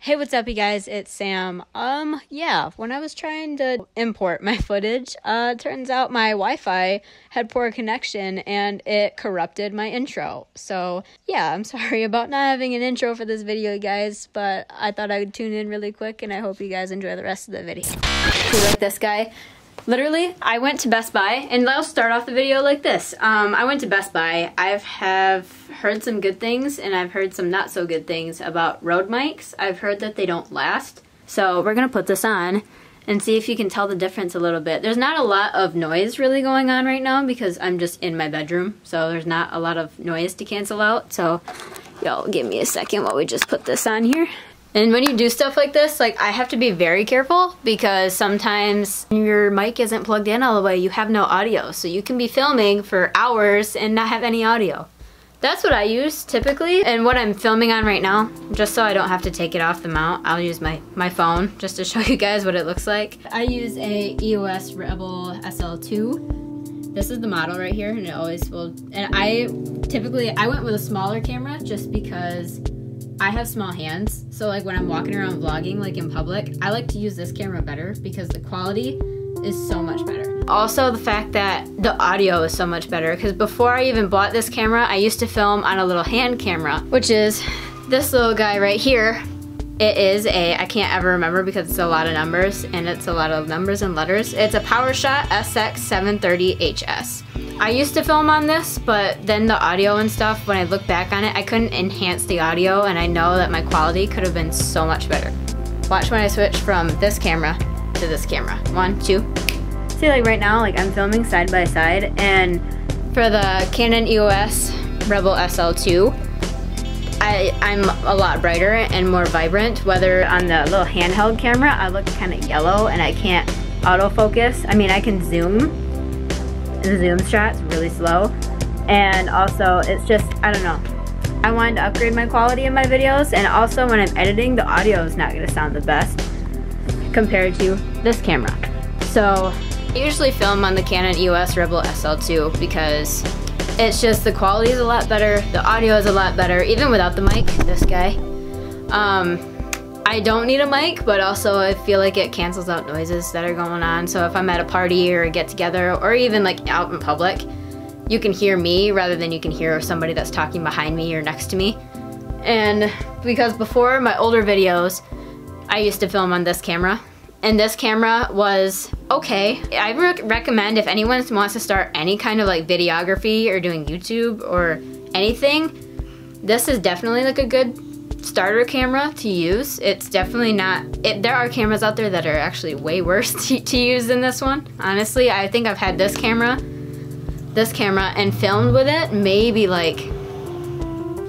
Hey, what's up, you guys? It's Sam. Yeah, when I was trying to import my footage, turns out my Wi-Fi had poor connection and it corrupted my intro. So, yeah, I'm sorry about not having an intro for this video, guys, but I thought I would tune in really quick and I hope you guys enjoy the rest of the video. So, like this guy. Literally, I went to Best Buy, and I'll start off the video like this. I went to Best Buy. I have heard some good things, and I've heard some not so good things about Rode mics. I've heard that they don't last. So we're gonna put this on and see if you can tell the difference a little bit. There's not a lot of noise really going on right now because I'm just in my bedroom, so there's not a lot of noise to cancel out. So y'all give me a second while we just put this on here. And when you do stuff like this, like, I have to be very careful because sometimes your mic isn't plugged in all the way, you have no audio. So you can be filming for hours and not have any audio. That's what I use typically. And what I'm filming on right now, just so I don't have to take it off the mount, I'll use my phone just to show you guys what it looks like. I use a EOS Rebel SL2. This is the model right here, and it always will. And I went with a smaller camera just because I have small hands, so like when I'm walking around vlogging, like in public, I like to use this camera better because the quality is so much better. Also, the fact that the audio is so much better, because before I even bought this camera, I used to film on a little hand camera, which is this little guy right here. It is I can't ever remember because it's a lot of numbers, and it's a lot of numbers and letters. It's a PowerShot SX730HS. I used to film on this, but then the audio and stuff, when I look back on it, I couldn't enhance the audio, and I know that my quality could have been so much better. Watch when I switch from this camera to this camera. 1, 2. See, like right now, like I'm filming side by side, and for the Canon EOS Rebel SL2, I'm a lot brighter and more vibrant. Whether on the little handheld camera, I look kind of yellow and I can't autofocus. I mean, I can zoom. The zoom shot's really slow, and also it's just, I don't know, I wanted to upgrade my quality in my videos, and also when I'm editing, the audio is not going to sound the best compared to this camera. So I usually film on the Canon EOS Rebel SL2 because it's just, the quality is a lot better, the audio is a lot better, even without the mic. This guy, I don't need a mic, but also I feel like it cancels out noises that are going on. So if I'm at a party or a get together or even like out in public, you can hear me rather than you can hear somebody that's talking behind me or next to me. And because before, my older videos, I used to film on this camera, and this camera was okay. I recommend if anyone wants to start any kind of like videography or doing YouTube or anything, this is definitely like a good starter camera to use. It's definitely not, there are cameras out there that are actually way worse to use than this one. Honestly, I think I've had this camera and filmed with it maybe like,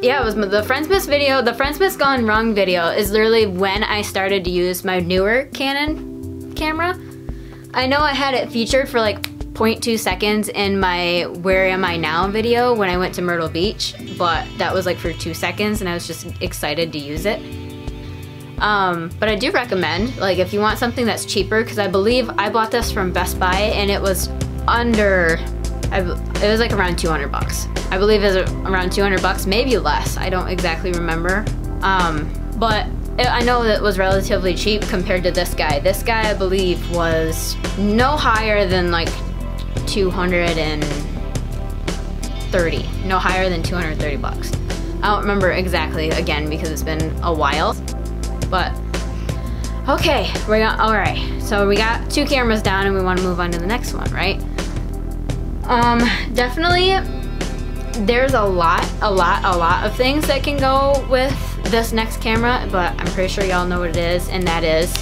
yeah, it was the Friendsmas video. The Friendsmas Gone Wrong video is literally when I started to use my newer Canon camera. I know I had it featured for like 0.2 seconds in my Where Am I Now video when I went to Myrtle Beach, but that was like for 2 seconds and I was just excited to use it. But I do recommend, like, if you want something that's cheaper, because I believe I bought this from Best Buy and it was under, it was like around 200 bucks. I believe it was around 200 bucks, maybe less, I don't exactly remember. But I know that it was relatively cheap compared to this guy. This guy, I believe, was no higher than like 230, no higher than 230 bucks. I don't remember exactly, again, because it's been a while, but okay, all right, so we got 2 cameras down and we want to move on to the next one, right? Definitely there's a lot of things that can go with this next camera, but I'm pretty sure y'all know what it is, and that is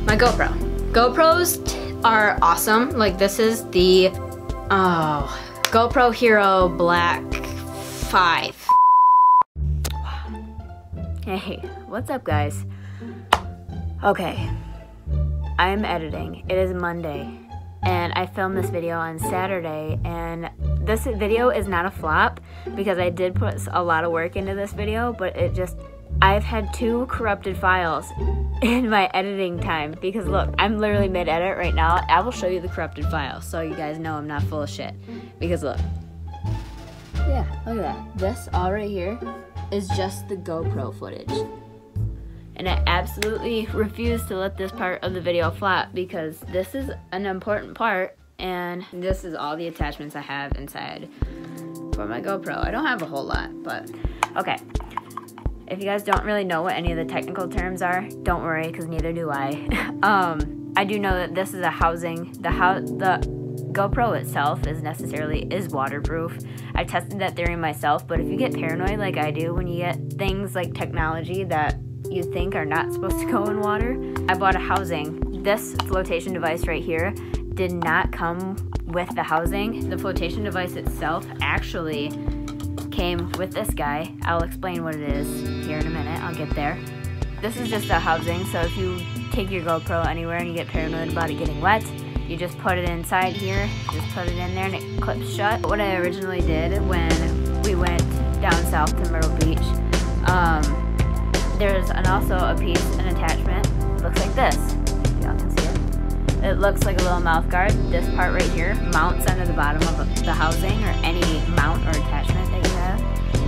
my GoPro. GoPros are awesome. Like, this is the GoPro Hero Black 5. Hey, what's up, guys? Okay, I'm editing. It is Monday, and I filmed this video on Saturday, and this video is not a flop because I did put a lot of work into this video, but I've had 2 corrupted files in my editing time because look, I'm literally mid-edit right now. I will show you the corrupted file so you guys know I'm not full of shit. Because look. Yeah, look at that. This all right here is just the GoPro footage. And I absolutely refuse to let this part of the video flop because this is an important part, and this is all the attachments I have inside for my GoPro. I don't have a whole lot, but okay. If you guys don't really know what any of the technical terms are, don't worry, because neither do I. I do know that this is a housing. The GoPro itself is waterproof. I tested that theory myself, but if you get paranoid like I do when you get things like technology that you think are not supposed to go in water, I bought a housing. This flotation device right here did not come with the housing. The flotation device itself actually came with this guy. I'll explain what it is here in a minute. I'll get there. This is just a housing, so if you take your GoPro anywhere and you get paranoid about it getting wet, you just put it inside here, just put it in there and it clips shut. What I originally did when we went down south to Myrtle Beach, there's also a piece, an attachment, looks like this. Y'all can see it. It looks like a little mouth guard. This part right here mounts onto the bottom of the housing, or any mount or attachment that you have.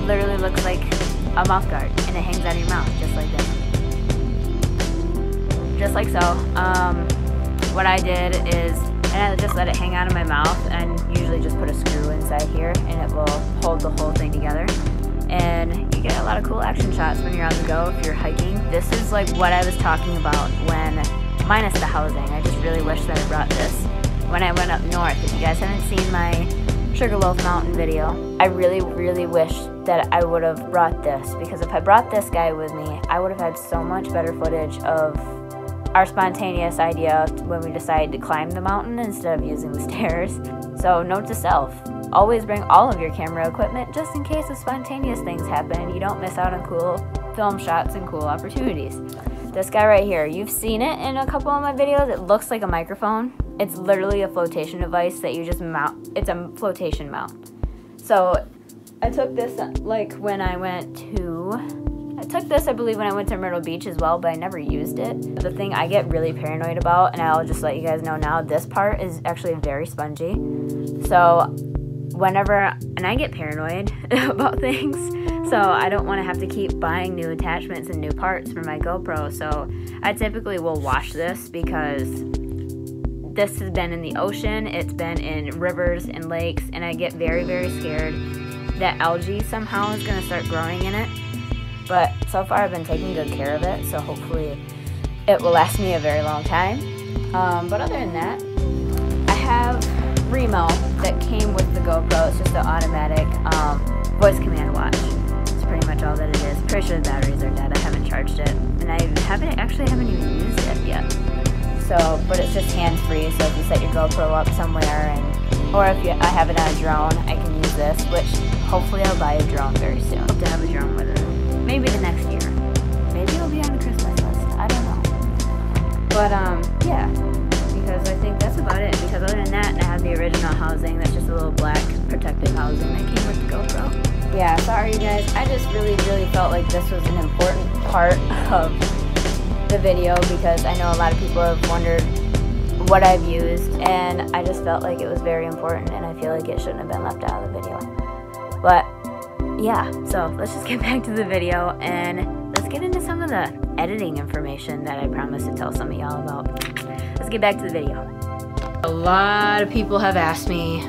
Literally looks like a mouth guard, and it hangs out of your mouth just like this. Just like so. What I did is, and I just let it hang out of my mouth, and usually just put a screw inside here and it will hold the whole thing together. And you get a lot of cool action shots when you're on the go if you're hiking. This is like what I was talking about when, minus the housing. I just really wish that I brought this when I went up north. If you guys haven't seen my Sugarloaf Mountain video, I really, really wish that I would have brought this, because if I brought this guy with me, I would have had so much better footage of our spontaneous idea when we decided to climb the mountain instead of using the stairs. So note to self, always bring all of your camera equipment just in case of spontaneous things happen and you don't miss out on cool film shots and cool opportunities. This guy right here, you've seen it in a couple of my videos. It looks like a microphone. It's literally a flotation device that you just mount. It's a flotation mount. So I took this like when I went to, I believe when I went to Myrtle Beach as well, but I never used it. The thing I get really paranoid about, and I'll just let you guys know now, this part is actually very spongy. So whenever, and I get paranoid about things, so I don't want to have to keep buying new attachments and new parts for my GoPro. So I typically will wash this because this has been in the ocean, it's been in rivers and lakes, and I get very, very scared that algae somehow is going to start growing in it. But so far I've been taking good care of it, so hopefully it will last me a very long time. But other than that, I have Remo that came with the GoPro. It's just an automatic voice command watch. It's pretty much all that it is. Pretty sure the batteries are dead. I haven't charged it, and I haven't even used it yet. So, but it's just hands-free, so if you set your GoPro up somewhere, or if I have it on a drone, I can use this, which hopefully I'll buy a drone very soon. Hope to have a drone with it. Maybe the next year. Maybe it'll be on the Christmas list. I don't know. But, yeah. Because I think that's about it. Because other than that, I have the original housing. That's just a little black protective housing that came with the GoPro. Yeah, sorry you guys. I just really, really felt like this was an important part of the video, because I know a lot of people have wondered what I've used, and I just felt like it was very important, and I feel like it shouldn't have been left out of the video. But yeah, so let's just get back to the video and let's get into some of the editing information that I promised to tell some of y'all about. Let's get back to the video. A lot of people have asked me,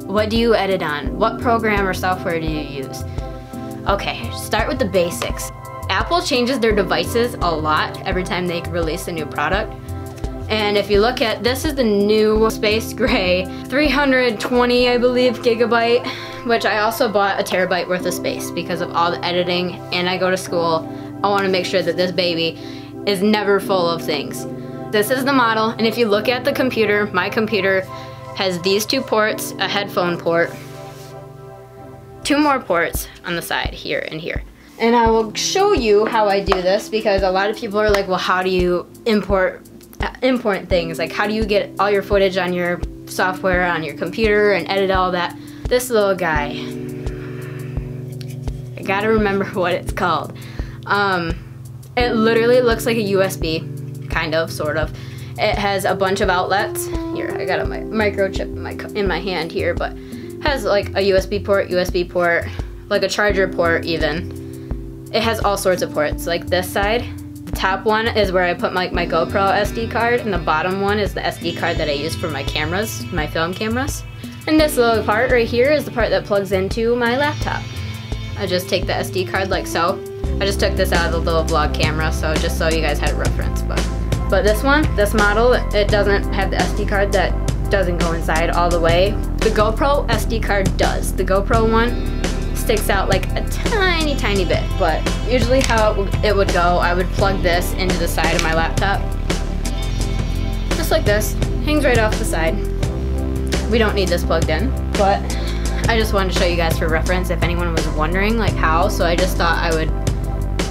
what do you edit on? What program or software do you use? Okay, start with the basics. Apple changes their devices a lot every time they release a new product. And if you look at, this is the new Space Gray 320, I believe, gigabyte, which I also bought a terabyte worth of space because of all the editing, and I go to school. I want to make sure that this baby is never full of things. This is the model, and if you look at the computer, my computer has these two ports, a headphone port, two more ports on the side, here and here. And I will show you how I do this, because a lot of people are like, well, how do you import things? Like, how do you get all your footage on your software, on your computer, and edit all that? This little guy, I gotta remember what it's called. It literally looks like a USB, kind of, sort of. It has a bunch of outlets. Here, I got a microchip in my hand here, but it has like a USB port, like a charger port even. It has all sorts of ports, like this side. top one is where I put my GoPro SD card, and the bottom one is the SD card that I use for my cameras, my film cameras. And this little part right here is the part that plugs into my laptop. I just take the SD card like so. I just took this out of the little vlog camera, so just so you guys had a reference. But this one, this model, it doesn't have the SD card that doesn't go inside all the way. The GoPro SD card does. The GoPro one sticks out like a tiny, tiny bit, but usually how it would go, I would plug this into the side of my laptop. Just like this, hangs right off the side. We don't need this plugged in, but I just wanted to show you guys for reference if anyone was wondering like how, so I just thought I would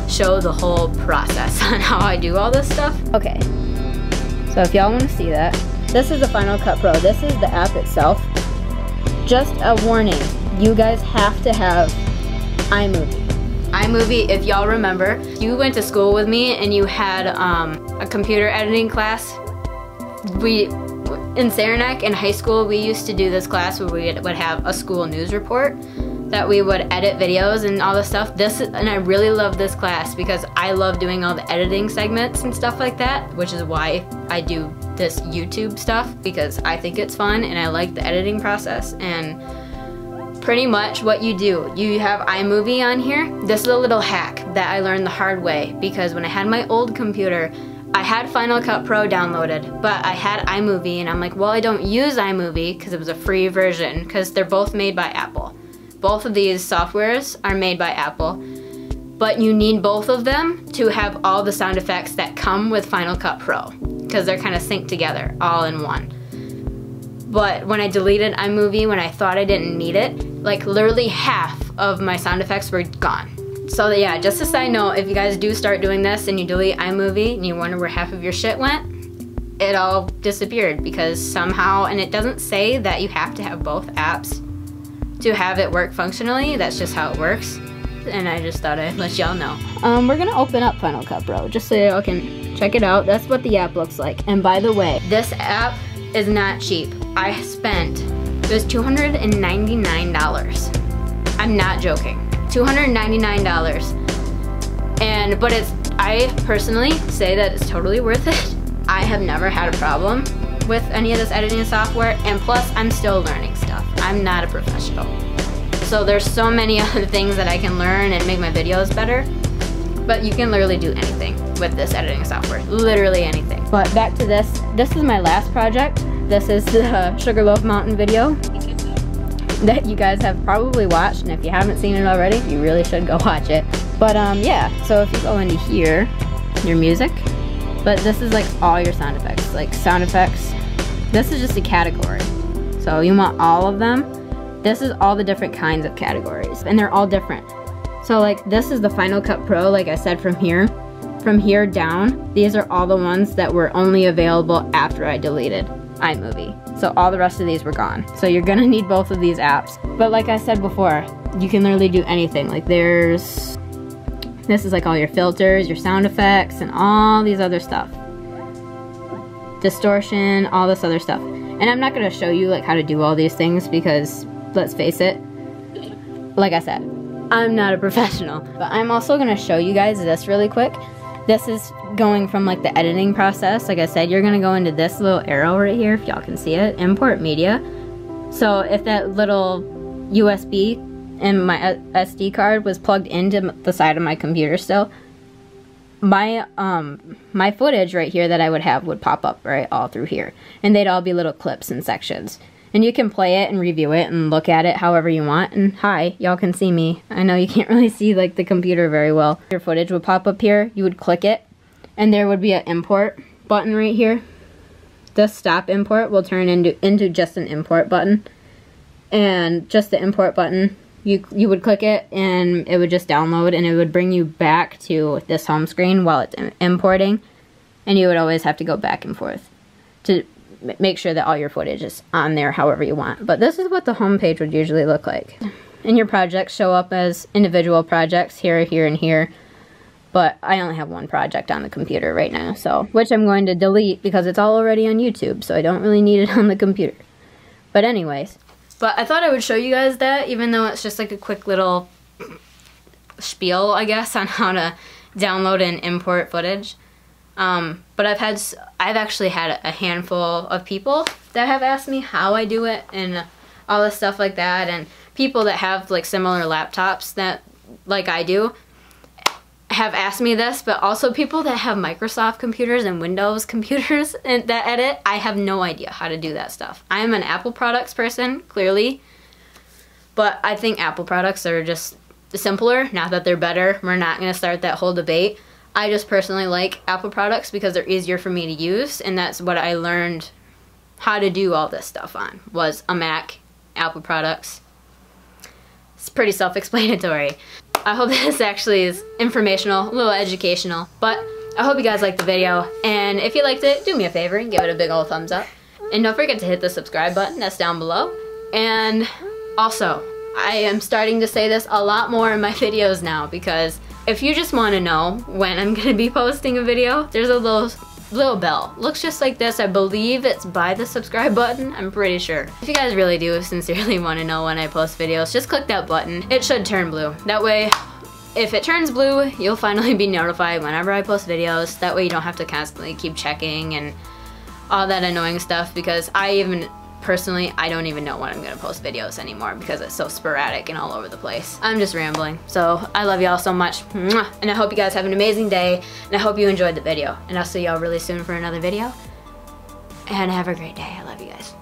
show the whole process on how I do all this stuff. Okay, so if y'all want to see that, this is the Final Cut Pro. This is the app itself. Just a warning, you guys have to have iMovie. iMovie, if y'all remember, you went to school with me and you had a computer editing class. In Saranac in high school, we used to do this class where we would have a school news report that we would edit videos and all this stuff. And I really love this class because I love doing all the editing segments and stuff like that, which is why I do this YouTube stuff, because I think it's fun and I like the editing process. And pretty much what you do, you have iMovie on here. This is a little hack that I learned the hard way, because when I had my old computer, I had Final Cut Pro downloaded, but I had iMovie, and I'm like, well, I don't use iMovie because it was a free version, because they're both made by Apple. Both of these softwares are made by Apple, but you need both of them to have all the sound effects that come with Final Cut Pro, because they're kind of synced together all in one. But when I deleted iMovie, when I thought I didn't need it, like literally half of my sound effects were gone. So yeah, just a side note, if you guys do start doing this and you delete iMovie and you wonder where half of your shit went, it all disappeared because somehow, and it doesn't say that you have to have both apps to have it work functionally. That's just how it works. And I just thought I'd let y'all know. We're gonna open up Final Cut Pro just so y'all can check it out. That's what the app looks like. And by the way, this app is not cheap. I spent, it was $299. I'm not joking. $299. But I personally say that it's totally worth it. I have never had a problem with any of this editing software, and plus I'm still learning stuff. I'm not a professional. So there's so many other things that I can learn and make my videos better, but you can literally do anything with this editing software, literally anything. But back to this is my last project. This is the Sugarloaf Mountain video that you guys have probably watched, and if you haven't seen it already, you really should go watch it. But yeah, so if you go into here, your music, but this is like all your sound effects, like sound effects. This is just a category. So you want all of them. This is all the different kinds of categories, and they're all different. So like this is the Final Cut Pro, like I said, from here down, these are all the ones that were only available after I deleted iMovie. So all the rest of these were gone. So you're gonna need both of these apps. But like I said before, you can literally do anything. Like this is like all your filters, your sound effects, and all these other stuff. Distortion, all this other stuff. And I'm not gonna show you like how to do all these things because let's face it, like I said, I'm not a professional. But I'm also gonna show you guys this really quick. This is going from like the editing process. Like I said, you're gonna go into this little arrow right here, if y'all can see it, import media. So if that little USB and my SD card was plugged into the side of my computer still, my footage right here that I would have would pop up right all through here. And they'd all be little clips and sections. And you can play it and review it and look at it however you want. And hi, y'all can see me. I know you can't really see like the computer very well. Your footage would pop up here, you would click it, and there would be an import button right here. The stop import will turn into just an import button. And just the import button, you would click it and it would just download, and it would bring you back to this home screen while it's importing. And you would always have to go back and forth to make sure that all your footage is on there however you want. But this is what the home page would usually look like. And your projects show up as individual projects here, here, and here. But I only have one project on the computer right now, so which I'm going to delete because it's all already on YouTube, so I don't really need it on the computer. But anyways, but I thought I would show you guys that, even though it's just like a quick little spiel, I guess, on how to download and import footage. But I've actually had a handful of people that have asked me how I do it and all this stuff like that, and people that have like similar laptops that like I do have asked me this, but also people that have Microsoft computers and Windows computers and that edit. I have no idea how to do that stuff. I'm an Apple products person, clearly, but I think Apple products are just simpler. Not that they're better. We're not going to start that whole debate. I just personally like Apple products because they're easier for me to use, and that's what I learned how to do all this stuff on, was a Mac, Apple products. It's pretty self-explanatory. I hope this actually is informational, a little educational, but I hope you guys liked the video, and if you liked it, do me a favor and give it a big old thumbs up. And don't forget to hit the subscribe button that's down below. And also, I am starting to say this a lot more in my videos now, because if you just want to know when I'm going to be posting a video, there's a little bell. Looks just like this. I believe it's by the subscribe button. I'm pretty sure. If you guys really do sincerely want to know when I post videos, just click that button. It should turn blue. That way, if it turns blue, you'll finally be notified whenever I post videos. That way you don't have to constantly keep checking and all that annoying stuff, because personally, I don't even know when I'm gonna post videos anymore because it's so sporadic and all over the place. I'm just rambling. So I love y'all so much. Mwah! And I hope you guys have an amazing day, and I hope you enjoyed the video. And I'll see y'all really soon for another video. And have a great day. I love you guys.